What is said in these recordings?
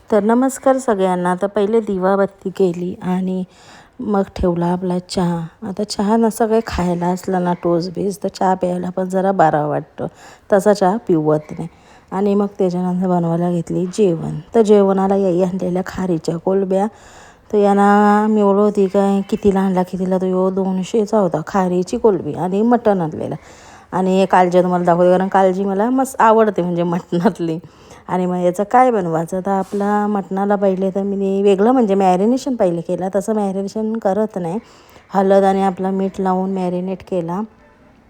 तर नमस्कार सगळ्यांना. तर पहिले दिवाबत्ती केली आणि मग ठेवला आपला चहा. आता चहा नसं काही खायला असलं ना टोस्ट बेस तर चहा प्यायला पण जरा बरा वाटतं, तसा चहा पिवत नाही. आणि मग त्याच्यानंतर बनवायला घेतली जेवण. तर जेवणाला याई आणलेल्या खारीच्या कोलब्या. तर यांना मिळवलं होती काय कितीला आणला कितीला, तो 200चा होता खारीची कोलबी आणि मटण आणलेलं. आणि कालजी तुम्हाला दाखवते कारण कालजी मला मस्त आवडते म्हणजे मटणातली. आणि मग याचं काय बनवायचं तर आपला मटणाला पहिले तर मी वेगळं म्हणजे मॅरिनेशन पहिले केलं, तसं मॅरिनेशन करत नाही. हळद आणि आपला मीठ लावून मॅरिनेट केला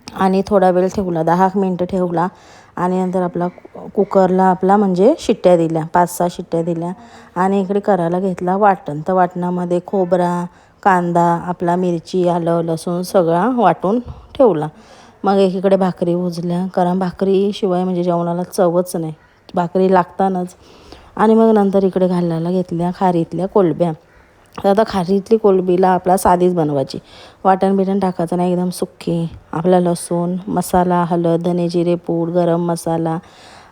आणि थोडा वेळ ठेवला, 10 मिनटं ठेवला. आणि नंतर आपला कुकरला आपला म्हणजे शिट्ट्या दिल्या, 5-6 शिट्ट्या दिल्या. आणि इकडे करायला घेतला वाटण. तर वाटणामध्ये खोबरा, कांदा, आपला मिरची, आलं, लसूण सगळा वाटून ठेवला. मग एकीकडे भाकरी भुजल्या, कारण भाकरीशिवाय म्हणजे जेवणाला चवच नाही, भाकरी लागतानाच. आणि मग नंतर इकडे घालायला घेतल्या खारीतल्या कोलब्या. तर आता खारीतली कोलबीला आपला साधीच बनवायची, वाटण बिटण टाकायचं नाही, एकदम सुक्की. आपला लसूण, मसाला, हळद, धने जिरे पूड, गरम मसाला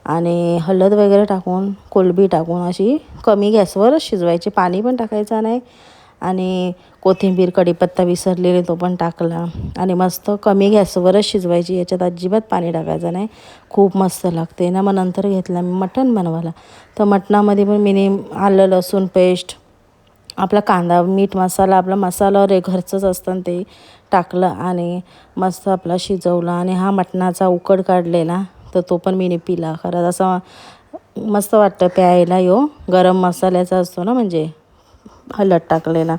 आणि हळद वगैरे टाकून कोलबी टाकून अशी कमी गॅसवर शिजवायची, पाणी पण टाकायचं नाही. आणि कोथिंबीर कढीपत्ता विसरलेले तो पण टाकला आणि मस्त कमी गॅसवरच शिजवायची, याच्यात अजिबात पाणी टाकायचं नाही. खूप मस्त लागते ना. मग नंतर घेतला मी मटण बनवायला. तर मटणामध्ये पण मी आलं लसूण पेस्ट, आपला कांदा, मीठ, मसाला, आपला मसाला घरचंच असतं ते टाकलं आणि मस्त आपला शिजवला. आणि हा मटणाचा उकड काढलेला तर तो पण मी पिला. खरंच असा मस्त वाटतं प्यायला. गरम मसाल्याचा असतो ना, म्हणजे हळद टाकलेला,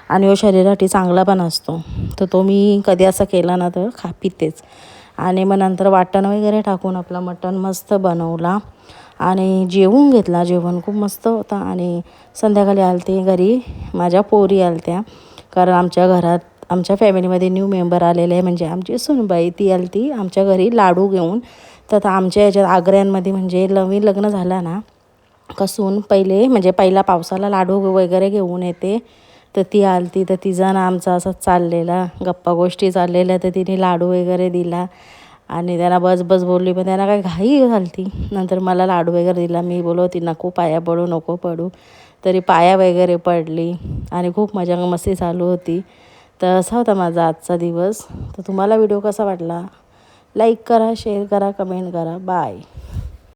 आणि शरीरासाठी चांगला पण असतो. तर तो मी कधी असा केला ना तर पितेच. आणि मग नंतर वाटण वगैरे टाकून आपला मटण मस्त बनवला आणि जेवून घेतला. जेवण खूप मस्त होता. आणि संध्याकाळी आलते घरी माझ्या पोरी आलत्या, कारण आमच्या घरात आमच्या फॅमिलीमध्ये न्यू मेंबर आलेले आहे, म्हणजे आमची सुनबाई ती आलती आमच्या घरी लाडू घेऊन. तर आमच्या याच्यात आग्र्यांमध्ये म्हणजे नवीन लग्न झालं ना कसून पहिले म्हणजे पहिला पावसाला लाडू वगैरे घेऊन येते. तर ती आलती, तर तिचा ना आमचा असं चाललेला गप्पा गोष्टी चाललेल्या, तर तिने लाडू वगैरे दिला आणि त्यांना बस बस बोलली, पण त्यांना काही घाई झाली. नंतर मला लाडू वगैरे दिला. मी बोलवती नको पाया पडू नको पडू, तरी पाया वगैरे पडली आणि खूप मजा मस्ती चालू होती. तर असा होता माझा आजचा दिवस. तर तुम्हाला व्हिडिओ कसा वाटला, लाईक करा, शेअर करा, कमेंट करा. बाय.